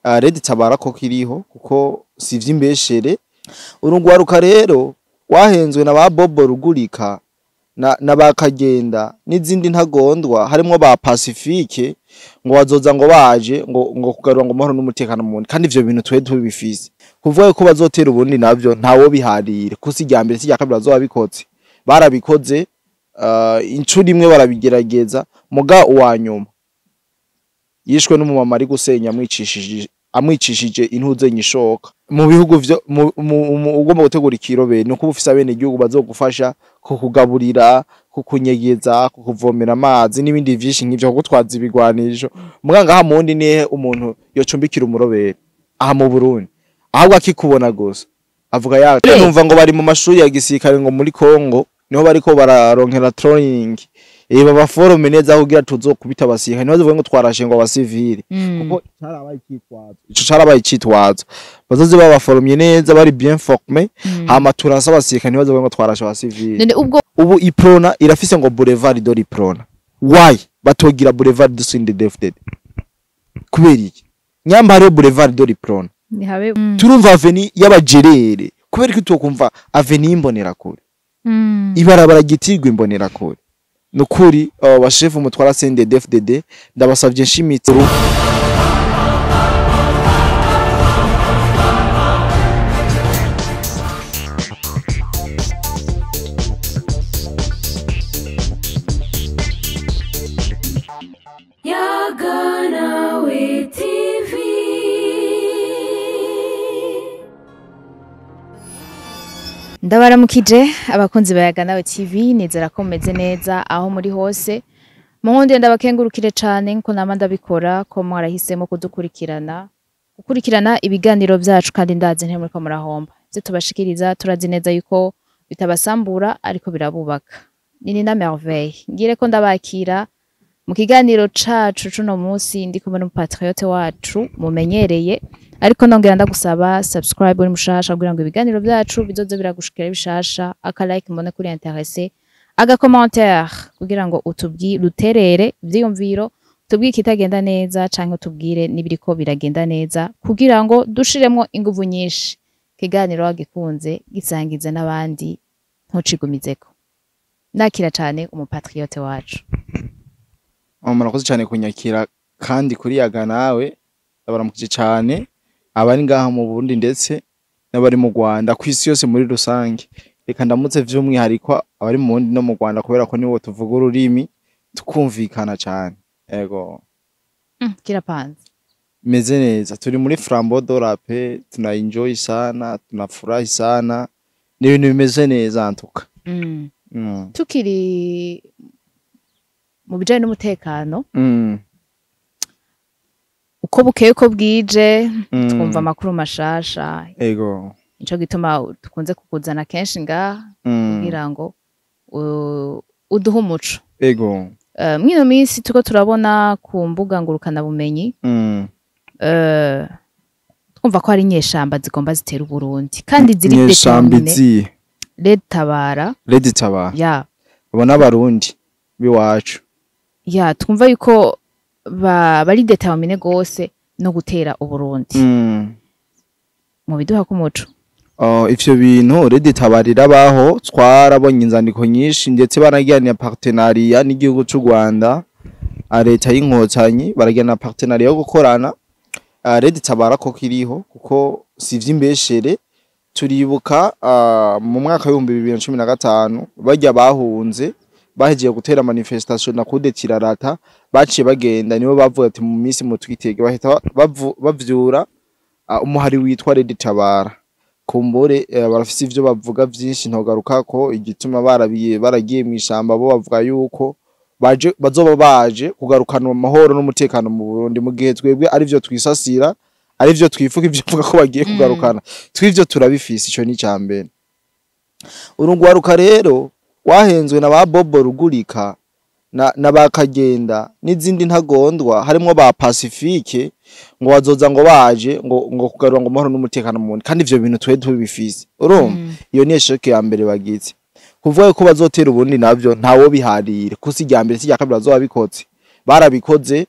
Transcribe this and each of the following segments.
Red Tabara ko kiriho kuko sivye imbeshere urungwaruka rero wahenzwe na ba Bobo Rugurika na bakagenda n'izindi ntagondwa harimo ba Pacifique ngo bazoza ngo baje ngo kugarura ngo amahoro n'umutekano mu kandi ivyo bintu twe tubifise kuvuga ko bazotera ubundi navyo ntawo biharire kusi rya mbere sijya kabira zo babikoze barabikoze incuri imwe barabigerageza muga uwanyuma yishwe n'umumama ari gusenya amwicishije intuze nyishoka mu bihugu vyo ugomba gutegura ikirobe no kuba ufise abene igihugu bazogufasha kukugaburira kukunyegeza kukuvomera amazi n'ibindi vyinshi nk'ivyo gutwaza ibigwanisho muganga ha mundi nihe umuntu yocumbikira umurobere aha mu Burundi ahubwo akikubona gusa avuga yake numva ngo bari mu mashuri ya gisirikare ngo muri Kongo niho bariko bararonkera training baba forume neza kugira tuzokubita abasirikare niho zivuga ngo twarashe ngo abasivili kuko carabaye icitwazo bazoze baba forumye neza bari bien formé hama turasa abasirikare niho zivuga ngo twarashe abasivili ubu iprona irafise ngo boulevard de iprona why batogira boulevard de Sindefted kubera iki nyamba hari boulevard de iprona turumva avenue y'abagerere kubera ko tukumva avenue imbonera kure ibarabara gitirwa imbonera kure nukuri abashefu mutwara CNDD-FDD ndabasavye nshimitse ndabaramukije abakunzi bayaganawe TV nizera ko meze neza aho muri hose muhundi ndabakengurukire cyane nko nama ndabikora ko mwarahisemo gukurikirana ibiganiro byacu kandi ndazi ntemwe ko murahomba byo tubashikiriza turazi neza yuko bitabasambura ariko birabubaka nini na merveille ngire ko ndabakira mu kiganiro cacu cuno munsi ndi kumwe n'umupatriote wacu mumenyereye ariko nongera ndagusaba subscribe uri mushasha kugira ngo ibiganiro byacu bizoze biragushikira bishasha aka like mbone kuri intéressé aga commentaire kugira ngo uterere ivyiyumviro tubwire kitagenda neza canke tubwire nibiriko biragenda neza kugira ngo dushiremo inguvu nyinshi kiganiro wagikunze gisangize n'abandi ntucigumizeko nakira cyane umupatriote wacu murakoze cyane kunyakira kandi kuri yaga nawe ndabaramukije cyane abari ngaha mu Burundi ndetse n'abari mu Rwanda kwisi yose muri rusange reka ndamutse vy'umwihariko abari mu Burundi no mu Rwanda kubera ko niwo tuvuga ururimi tukumvikana cyane ego kirapanze meze neza turi muri Flambeau de la Paix tuna enjoy sana tunafurahi sana n'ibintu bimeze neza antuka tukiri mu bijanye n'umutekano uko bukeye ko bwije twumva amakuru mashasha ego nico gituma tukunze kukuzana kenshi ngaha kugira ngo uduhe umuco ego mwino minsi tuko turabona ku mbuga ngurukana bumenyi twumva ko hari nyeshamba zigomba zitera Uburundi kandi ziri nyeshambizi Red Tabara ya babona abarundi biwacu ya twumva yuko bari determine gose no gutera Uburundi mu biduha ku muco ivyo bintu Red Tabarira baho twarabonye inzandiko nyinshi ndetse baragirana partenariat n'igihugu cy'u Rwanda leta y'inkotanyi baragirana partenariat yo gukorana Red Tabara ko kiriho kuko sivye imbeshere turibuka mu mwaka wa 2015 bajya bahunze bahejeje gutera manifestation na kudetira rata baciye bagenda nibo bavuga ati mu minsi mutwitege bahita bavyura umuhari witwa Red Tabara kumbore barafise ivyo bavuga vyinshi ntogaruka ko igituma baragiye mwishamba bo bavuga yuko bazoba baje kugarukana amahoro n'umutekano mu Burundi mu gihe twebwe ari vyo twisasira ari vyo twifuka ivyo vuga ko bagiye kugarukana twivyo turabifise ico ni cyambere urungwaruka rero wahenzwe na ba Bobo Rugurika na bakagenda n'izindi ntagondwa harimo ba Pacifique ngo bazoza ngo baje ngo kugarura ngo amahoro n'umutekano mu kandi ivyo bintu twe tubifise urumva iyo ni eshoke ya mbere bagitse kuvuga ko bazotera ubundi navyo ntawo biharire kusi rya mbere sijya kabira zo babikoze barabikoze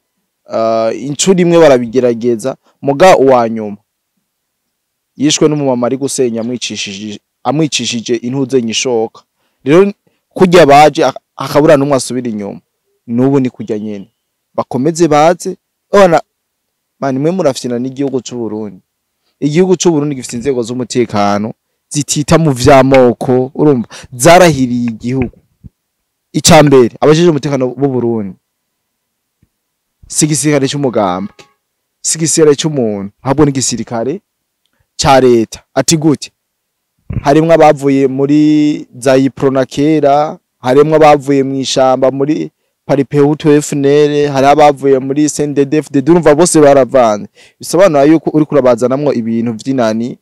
incuro imwe barabigerageza muga uwanyuma yishwe n'umumama ari gusenya amwicishije intuze nyishoka. Rero kujya baje akabura numwe asubira inyuma nubu ni kujya nyene bakomeze baze ona mani mwe murafyina n'igihugu cy'u Burundi. Igihugu cy'u Burundi gifite inzego z'umutekano zitita mu vyamoko urumva zarahiriye igihugu. Icambere abajeje umutekano b'u Burundi sigisirikare cy'umugambwe sigisirikare cy'umuntu habwo n'igisirikare ca leta. Ati gute harimwe abavuye muri Zayipro kera, harimwe abavuye mu ishamba muri Paripeutu FNL, hari abavuye muri CNDD-FDD urumva bose baravanze. Bisobanura yuko uri kurabazanamwo ibintu vy'inani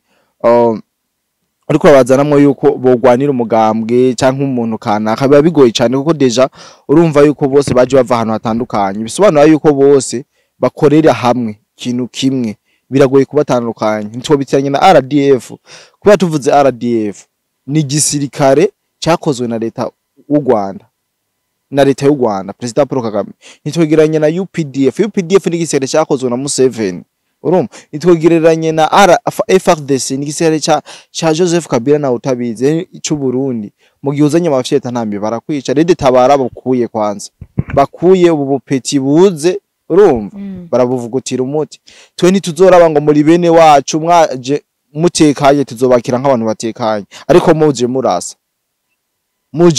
ariko babazanamwo yuko bogwanira umugambwe canke umuntu kanaka biba bigoye cyane kuko deja urumva yuko bose baje bava ahantu hatandukanye. Bisobanura yuko bose bakorera hamwe kintu kimwe biragoye kubatandukanya. Nitwo bitiranye na RDF kuba tuvuze RDF ni gisirikare cyakozwe na leta y'u Rwanda na leta y'u Rwanda President Paul Kagame. Nitwegeranye na UPDF ni gisirikare cyakozwe na Museveni urumva. Nitwegeranye na FARDC ni gisirikare cha Joseph Kabila na utabize cy'u Burundi. Mu gihe uzanye amafyeta ntambi barakwica rede tabara bakuye kwanza bakuye ubu bupeti buze urumva barabuvugutira umuti. Twe ntituzoraba ngo muri bene wacu mwaje mutekanye tuzobakira nk'abantu batekanye ariko muje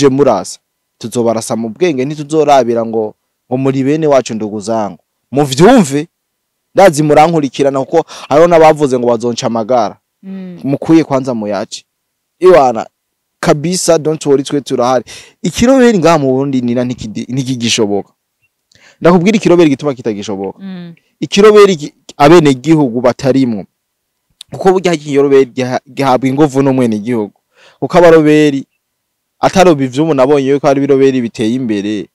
murasa tuzobarasa mu bwenge ntituzorabira ngo muri bene wacu nduguzango mu vyumve ndazi murankurikirana kuko hariho nabavuze ngo bazonca amagara mukuye kwanza muyaci iwana kabisa don't worry twe turahari. Ikiroberi ngaha mu Burundi nina ntikigishoboka ndakubwira ikiroberi gituma kitagishoboka ikiroberi abene gihugu batarimwo kuko burya ikiroberi gihabwa ingovu no mwene gihugu kuko abaroberi ataroba ivyumu nabonye yuko ari biroberi biteye imbere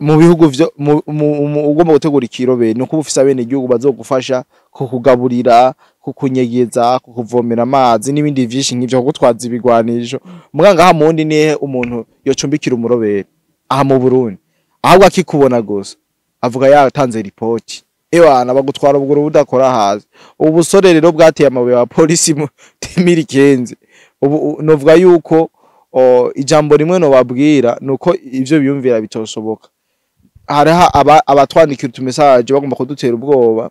mu bihugu vyo ugomba gutegura ikiroberi no kuba ufise abene gihugu bazogufasha kukugaburira kukunyegeza kukuvomera amazi n'ibindi vyinshi nk'ivyo kugutwaza ibigwanisho. Muganga ha mundi nihe umuntu yocumbikira umuroberi aha mu Burundi ahubwo akikubona gusa avuga yatanze report ewana bagutwara ubwo budakora hazi. Ubu busore rero bwateye amabuye wa polisi mu 2015 ubu novuga yuko ijambo rimwe no babwira nuko ivyo biyumvira bitoshoboka. Hariha abatwandikira utumessage bagomba kudutera ubwoba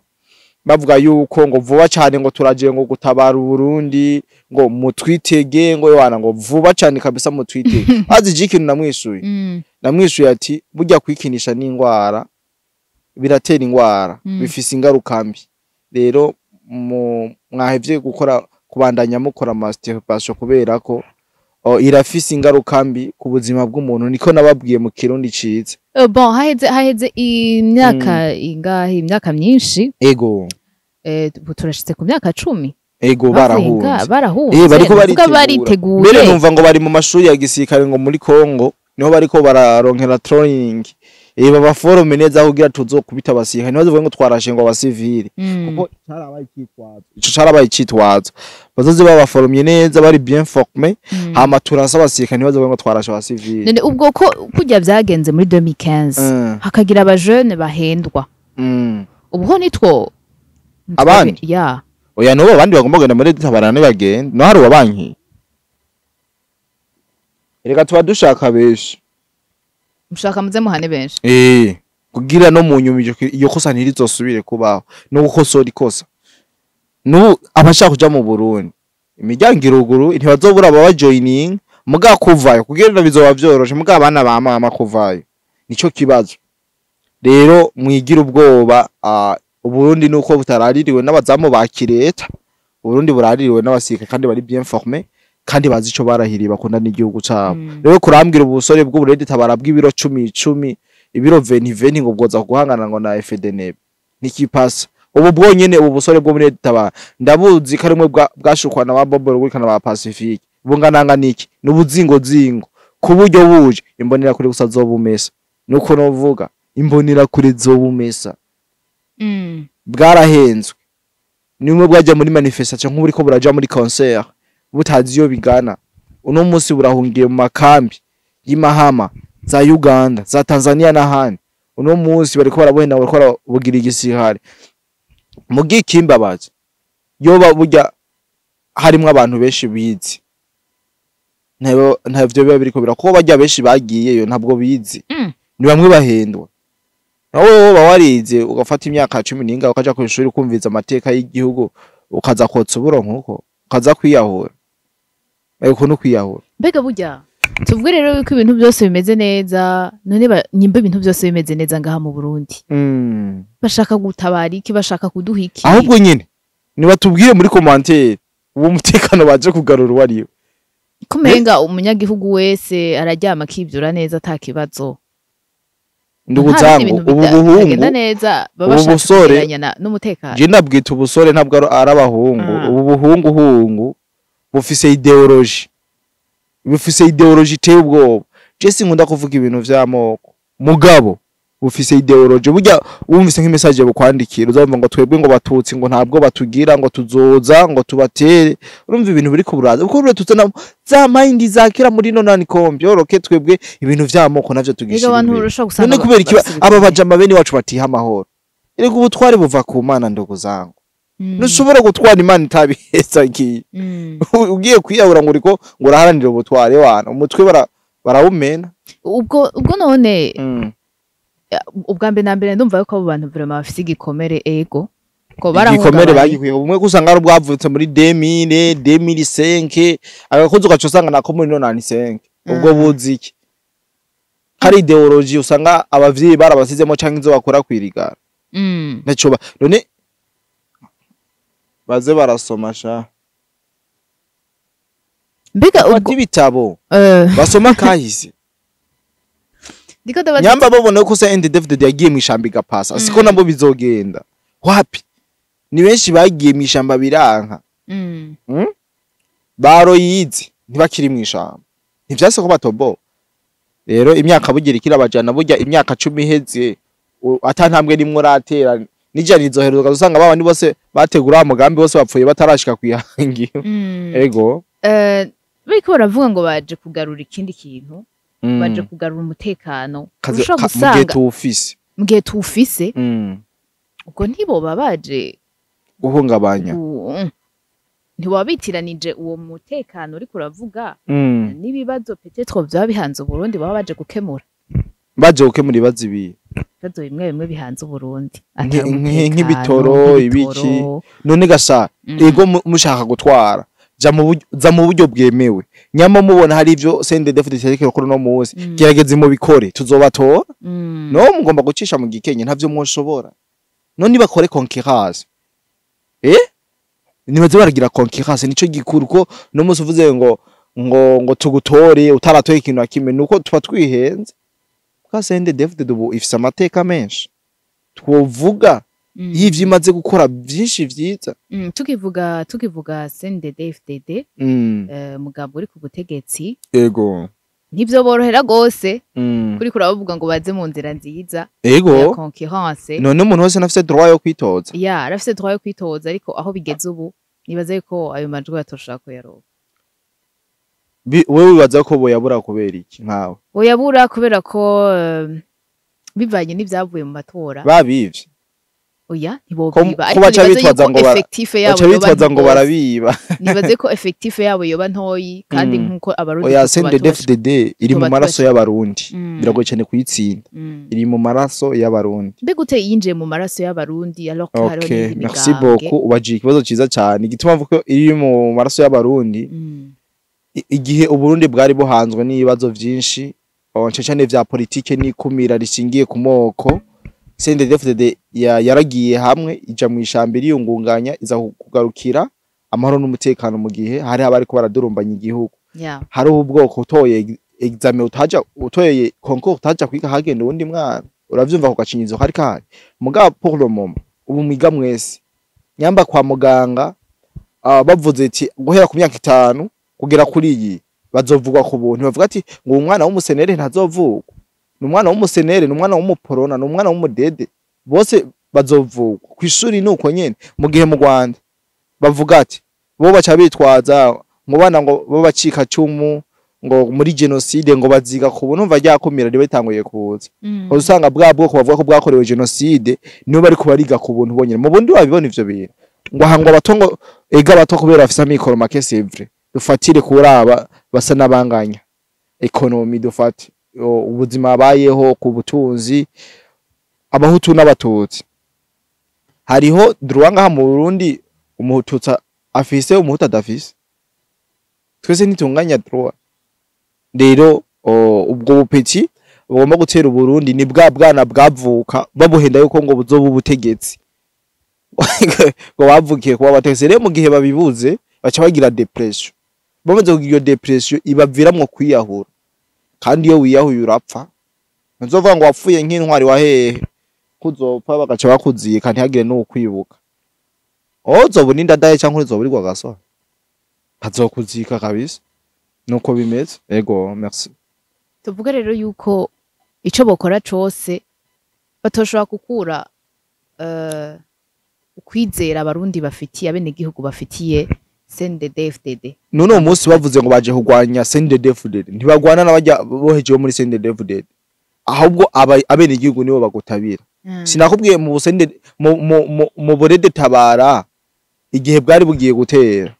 bavuga yuko ngo vuba cyane ngo turaje ngo gutabara Burundi ngo mutwitege ngo ewana ngo vuba cyane kabisa mutwitege. Azi ikintu namwishuye ati burya kwikinisha n'ingwara biratera ingwara bifise ingaruka mbi. Rero mwahevye gukora kubandanya mukora masturbation kubera ko irafise ingaruka mbi ku buzima bw'umuntu niko nababwiye mu Kirundi cize. Bon haheze imyaka ingahe imyaka myinshi ego turashitse ku myaka 10 ego barahunze bariko baritegura mbere numva ngo bari mu mashuri ya gisirikare ngo muri Kongo niho bariko bararonkera training baba forume neza kugira tuzokubita abasirikare niho zivuga ngo twarashe ngo abasivili kuko carabaye icitwazo bazoze baba forumye neza bari bien formé hama turasa abasirikare niho zivuga ngo twarashe abasivili. None ubwo ko kujya byagenze muri 2015 hakagira aba jeune bahendwa ubwo nitwo abandi oya no abandi bagomba kugenda muri tabarane bagenda no hari wabanki reka tuba dushaka beshi mushaka muze muhane benshi kugira no mu nyuma iyo kosa ntirizosubire kubaho no gukosora ikosa no abashaka kuja mu Burundi imiryango iruguru ntibazobura aba joining muga kuvayo kugira bizoba vyoroshe muga abana ba mama kuvayo nico kibazo. Rero mwigira ubwoba Uburundi nuko butaraririwe n'abazamu ba kireta Uburundi buraririwe n'abasika kandi bari bien formé kandi bazi ico barahiriye bakunda n'igihugu cabo. Rero kurambira ubusore bw'uburedi tabara bw'ibiro 10 ibiro 20 ngo bwoza guhangana ngo na FDN nikipasa ubu bwonyene ubu busore bwo muri tabara ndabuzi karimwe bwashukwa na baboboro gurikana ba Pacifique bungananga niki n'ubuzingo kuburyo buje imbonera kuri gusa zobumesa nuko novuga imbonera kuri zobumesa bwarahenzwe nimwe bwaje muri manifestation nk'uri ko buraja muri concert butazi yo bigana uno munsi burahungiye mu makambi y'imahama za Uganda za Tanzania n'ahandi uno munsi bariko barabuhenda bariko barabugira igisirikare mu gikimbabaza yoba burya harimwo abantu benshi bizi ntavyo biba biriko birako bajya benshi bagiyeyo ntabwo bizi ni bamwe bahendwa nawe woba warize ugafata imyaka 10 ukaja ku ishuri kumviza amateka y'igihugu ukaza kotsa uburonko ukaza kwiyahura ariko no kwiyahura mbega burya tuvuge rero yuko ibintu byose bimeze neza none nyimba ibintu byose bimeze neza ngaha mu Burundi bashaka gutabara iki bashaka kuduha iki ahubwo nyine niba tubwire muri commentaire uwo mutekano baje kugarura wariyo kumenga umunyagihugu wese araryama kivyura neza atakibazo nduguzango ubuhungu neza babashaka n'umutekano je nabwita ubusore ntabwo arabahungu ubuhungu bufise ideology iteye ubwoba je sinkunda kuvuga ibintu vy'amoko mugabo bufise ideology burya wumvise nk'imessage bukwandikira uzumva ngo twebwe ngo batutsi ngo ntabwo batugira ngo tuzoza ngo tubatere urumva ibintu biri kuburaza uko rero tutana za mind zakira muri nonani kombyoroke twebwe ibintu vy'amoko navyo tugishira none kubera iki aba bajama bene wacu batiha amahoro erega ubutware buva ku Mana ndoguzango nushobora gutwara Imana itabiheza iki ugiye kwiyahura ngo uriko ngo uraharanira ubutware wana umutwe barawumena ubwo none ubwa mbere na mbere ndumva yuko abo bantu vraiment bafise igikomere ego ko igikomere bagikuye umwe gusanga ari ubwavutse muri 2005 agakoze ugacosanga nako muri 95 ubwo buzi iki hari ideology usanga abavyeyi barabasizemo canke inzo bakora kwirigara naco none baze barasoma sha mbega ubwo bitabo basoma kahise nyamba babona ko se David yagiye mwishamba igapasa siko nabo bizogenda wapi ni benshi bagiye mwishamba biranka baro yizi ntibakiri mwishamba ntivyase ko batobo rero imyaka bugira ikirabajana burya imyaka 10 iheze atantambwe nimwe ratera nijana izoheruka usanga babandi bose bategura umugambi bose bapfuye batarashika kwihangira ego biko baravuga ngo baje kugarura ikindi kintu baje kugarura umutekano ushobora gusanga mugihe tuwufise ubwo ntiboba baje guhungabanya ntiwabitiranije uwo mutekano uri kuravuga n'ibibazo peut-être byaba bihanze Burundi baba baje gukemura ibibazo ibi bibazo bimwe bihanze Burundi nk'ibitoro ibiki none gasa ego mushaka gutwara za mu buryo bwemewe nyama mubona hari ivyo David terekero kuri no munsi gerageze mu bikore tuzobatora no mugomba gucisha mu gikenye ntavyo mwoshobora none bakore concurrence nibaze baragira concurrence nico gikuru ko no munsi uvuze ngo tugutore utaratoye ikintu akime nuko tuba twihenze kwa David ubu ifise amateka menshi twovuga yivye imaze gukora byinshi vyiza tukivuga CNDD-FDD mugabo uri ku butegetsi ego nivyo borohera gose kuri kuravuga ngo baze mu nzira nziza ego concurrence none umuntu wese nafise droit yo kwitoza arafise droit yo kwitoza ariko aho bigeze ubu nibaze ko ayo majwi yatoshaka ko yaroba wewe wibaza ko boyabura kubera iki nkawe boyabura kubera ko bivanye n'ivyavuye mu matora babivye oya ntibobiba ariko bitwaza ngo barabiba nibaze ko effectif yabo yoba ntoyi kandi nkuko abarundi oya CNDD-FDD iri mu maraso y'abarundi biragoye cyane kuyitsinda iri mu maraso y'abarundi mbegute yinjiye mu maraso y'abarundi alors que hariho n'ibindi merci beaucoup ubaje ikibazo ciza cyane igituma mvuko iri mu maraso y'abarundi igihe uburundi bwari buhanzwe n'ibibazo byinshi cyane vya politike n'ikumira rishingiye ku moko CNDD-FDD yaragiye hamwe ija mu ishambiri yungunganya iza kugarukira amahoro n'umutekano mu gihe hari abariko baradurumbanya igihugu hari ubwoko utoye examen utoye concours utaja kwiga hagenda undi mwana uravyumva ku gacinyizo kari kahari mugabo pour le moment ubu mwiga mwese nyamba kwa muganga bavuze ati guhera ku myaka 5 kugera kuri iyi bazovugwa ku buntu bavuga ati ngo umwana w'umusenere ntazovugwa numwana w'umusenere numwana w'umuporona numwana w'umudede bose bazovugwa kwishuri nuko nyene mu gihe mu Rwanda bavuga ati bo baca bitwaza mu bana ngo bo bacika cumu ngo muri genocide ngo baziga ku buntu mva ryakumira ribe tanguye kuza usanga bwa bwoko bavuga ko bwakorewe genocide niyo bari kubariga ku buntu bonyene mu bundi wabibona ivyo bintu ngo hangwa batongo ega bato kubera afisa mikoro make c'est vrai dufatire kuraba basa nabanganya economy dufati ubuzima bayeho ku butunzi abahutu n'abatutsi hariho druwanga mu Burundi umuhututsa afise umuhuta dafise twese nitunganya droit rero ubwo bupeti bugomba gutera Burundi ni bwa bwana bwavuka babuhenda yuko ngo buzoba ubutegetsi ngo bavukiye kuba abategetsi rero mu gihe babibuze baca bagira depression bamaze kugira iyo depression ibaviramwo kwiyahura kandi iyo wiyahuye urapfa nzovuga ngo wapfuye nk'intwari wa hehe kuzopfa bagaca bakuziye kandi hagire no kwibuka uzobona indadaye cyangwa uzoburirwa gasora hazokuzika kabisa nuko bimeze ego merci tuvuga rero yuko ico bokora cose batoshobora gukura ukwizera abarundi bafitiye abene gihugu bafitiye CNDD-FDD none umunsi bavuze ngo baje kugwanya CNDD-FDD ntibagwana n'abajya boheje muri CNDD-FDD ahubwo abene gihugu nibo bagutabira sinakubwiye mu busende mu burede tabara igihe bwari bugiye gutera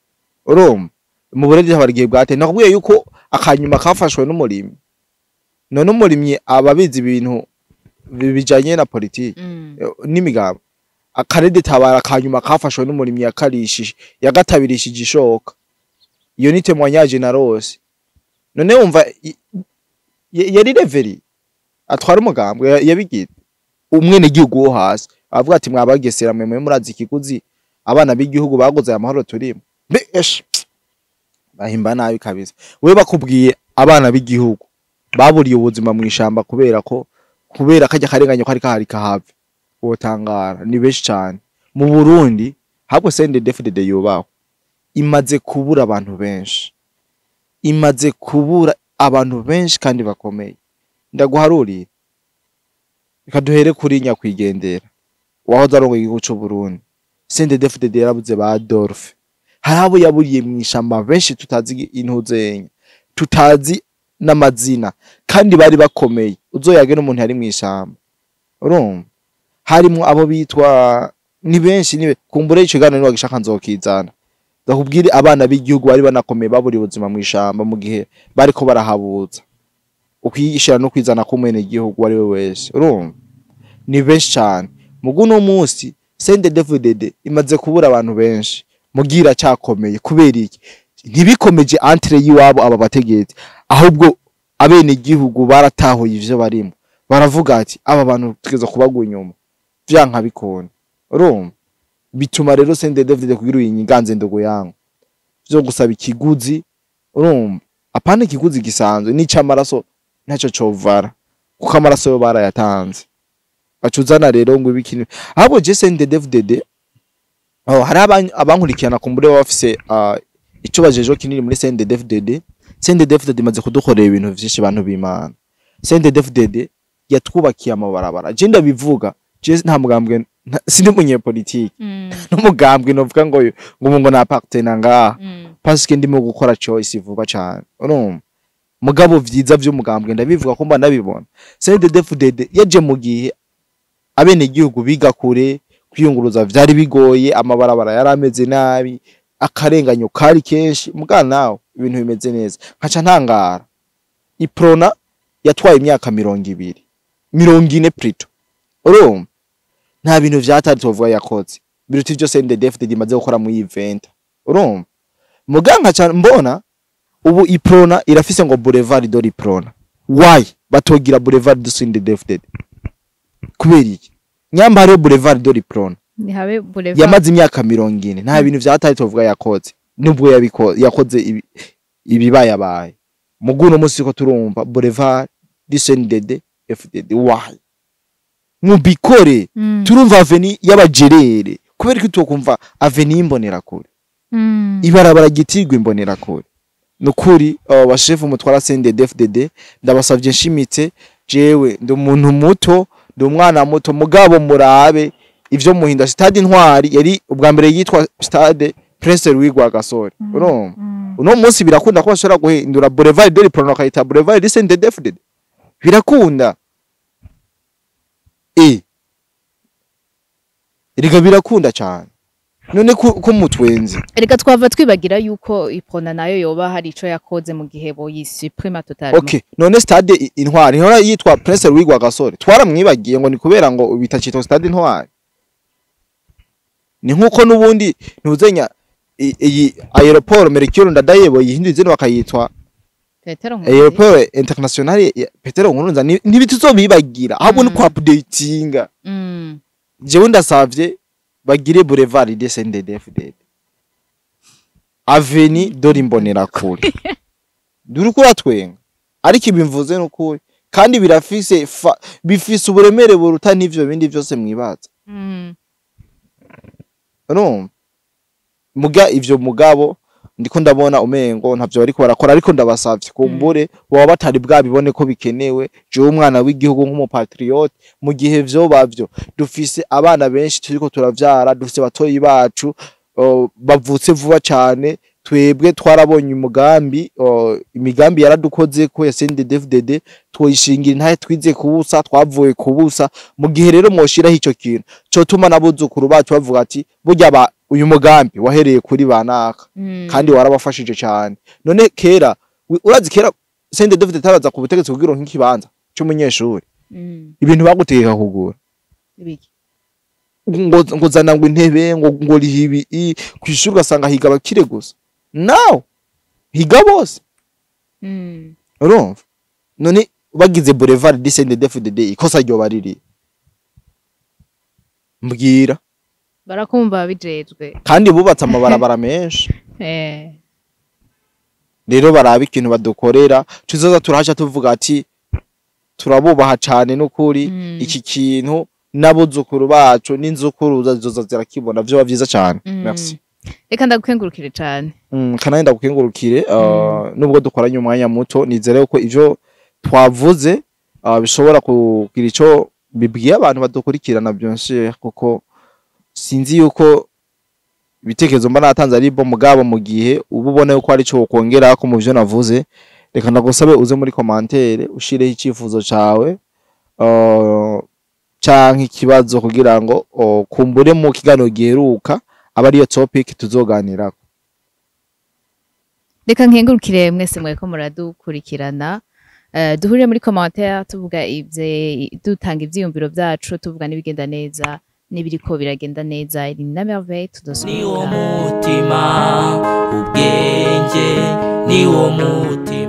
urumva mu burede tabara igihe bwate nakubwiye yuko akanyuma kafashwe n'umurimyi none umurimyi ababizi ibintu bijanye na politiki n'imigabo akarede tabara akanyuma kafashwe n'umurimyi yakarishije yagatabirishije ishoka iyo ni témoignage na rose none umva yari reveri atwara umugambwe yabigize umwene gihugu wo hasi avuga ati mwabagesera mwe murazi ikiguzi abana b'igihugu bagoze amahoro turimo besh bahimba nabi kabisa we bakubwiye abana b'igihugu baburiye ubuzima mu ishamba kubera kajya karenganya ko ari kahari kahave wotangara ni beshi cyane mu Burundi habwo CNDD-FDD yubaho imaze kubura abantu benshi kandi bakomeye ndaguharurira ikaduhere kuri nyakwigendera wahoze arongo igihugu cy'u Burundi CNDD-FDD yarabuze ba Adolphe harabo yaburiye mu ishamba benshi tutazi intuzenya tutazi n'amazina kandi bari bakomeye uzoyage n'umuntu yari mu ishamba urumva harimo abo bitwa ni benshi kumbure icigano ni wagishaka nzokizana ndakubwire abana b'igihugu bari banakomeye baburi ubuzima mu ishamba mu gihe bariko barahabuza ukwishira no kwizana kumwene igihugu wari we wese urumva ni benshi cyane muguno munsi CNDD-FDD imaze kubura abantu benshi mugira cyakomeye kubera iki ntibikomeje entre yiwabo aba bategetsi ahubwo abene igihugu baratahuye ivyo barimo baravuga ati aba bantu tugeza kubagwa inyuma vyanka bikona urumva bituma rero CNDD-FDD kugira uyinganze ndogo yangu byo gusaba ikiguzi urumva apana ikiguzi gisanzwe n'icamaraso ntacyo covara kuko amaraso yo barayatanze bacuzana rero ngo ibikini ahubwo je CNDD-FDD hari abankurikirana kumbure bafise ico bajejo kinini muri CNDD-FDD maze kudukorera ibintu vyinshi abantu b'Imana CNDD-FDD yatwubakiye amabarabara je ndabivuga je nta mugambwe sindi munyepolitiki n'umugambwe novuga ngo na appartenant ngaha parce que ndimo gukora choice vuba cyane urumva mugabo vyiza vy'umugambwe ndabivuga ko mba nabibona CNDD-FDD yaje mu gihe abene igihugu biga kure kwiyunguruza vyari bigoye amabarabara yarameze nabi akarenganyo kari kenshi muga nawe ibintu bimeze neza nkaca ntangara iprona yatwaye imyaka 40 prito urumva nta bintu vyatari tovuga yakoze biruti byo CNDD-FDD maze gukora mu event urumva muga nkaca mbona ubu iprona irafise ngo boulevard de l'iprona why batogira boulevard de CNDD-FDD kubera iki nyambare boulevard de l'iprona ni habe boulevard yamaze imyaka 40 nta bintu vyatari tovuga yakoze nubwo yakoze ibibaye muguno musi ko turumva boulevard de CNDD-FDD why mubikore turumva aveni y'abajerere kubera ko tukumva aveni imbonera kure ibarabara gitirwa imbonera kure nukuri abashefu mutwara CNDD-FDD ndabasavye nshimitse jewe ndi umuntu muto ndi umwana muto mugabo murabe ivyo muhinda stade intwari yari ubwa mbere yitwa stade Prince Louis Gasore urumva uno munsi birakunda ko bashobora guhindura boulevard de l'Iprona kayita boulevard de CNDD-FDD birakunda erega birakunda cyane none ko mutwenzi erega twava twibagira yuko Iprona nayo yoba hari ico yakoze mu gihe bo yisuprema totalement. Okay, none stade intwari hora yitwa Prince Louis Gasore twaramwibagiye ngo ni kubera ngo bitacito stade intwari. Ni nkuko nubundi ntuzenya iyi aeroport Mercure ndadayebo yihinduye no bakayitwa aeroport international Petero Nkurunza ntibituzobibagira ahubwo ni kwa updatinga. Jewe ndasavye bagire boulevard de CNDD-FDD aveni dore imbonera kure durukura twenga ariko ibimvuze n'ukuri kandi bifise uburemere buruta n'ivyo bindi byose mwibaza. No muga ivyo mugabo ndiko ndabona umengo ntavyo ariko barakora ariko ndabasavye kumbure baba batari bwabibone ko bikenewe je umwana w'igihugu nk'umupatriote mu gihe vyo bavyo dufise abana benshi turiko turavyara dufise batoyi bacu bavutse vuba cyane twebwe twarabonye imigambi yaradukoze ko ya CNDD-FDD twoyishingira ntaye twize kubusa twavuye kubusa mu gihe rero mwoshiraho ico kintu cyo tuma nabuzukuru bacu bavuga ati burya uyu mugambi wahereye kuri banaka kandi warabafashije cyane. None kera urazi kera CNDD-FDD taraza ku butegetsi kugira nk'ikibanza cy'umunyeshuri ibintu bagutegeka kugura ibiki ngo zana ngo intebe ngo rihibi kwishuri ugasanga higa bakire gusa now higa bose. Urumva none bagize boulevard de CNDD-FDD ikosa ryo bariri mbwira barakumva bijejwe kandi bubatse amabarabara menshi rero baraba ikintu badukorera tuzoza turahaca tuvuga ati turabubaha cyane n'ukuri iki kintu nabuzukuru bacu n'inzukuruza zizoza zirakibona byo bavyiza cyane. Merci. Reka ndagukengurukire cyane. Kana ndagukengurukire nubwo dukoranye umwanya muto nizere ko ivyo twavuze bishobora kugira ico bibwiye abantu badukurikirana byonse kuko sinzi yuko ibitekerezo mba natanze ari bo mugabo mu gihe ububone uko ari cyo kongera ko mu byo navuze reka ndagusabe uze muri commentaire ushireho icifuzo cawe canke ikibazo kugira ngo kumbure mu kiganiro giheruka aba ariyo topic tuzoganirako. Reka nkengurukire mwese mweko muradukurikirana duhurire muri commentaire tuvuga dutanga ivyiyumviro byacu tuvuga nibigenda neza nibiriko biragenda neza iri na merveille tudosubira. Ni wo mutima ubwenge ni wo mutima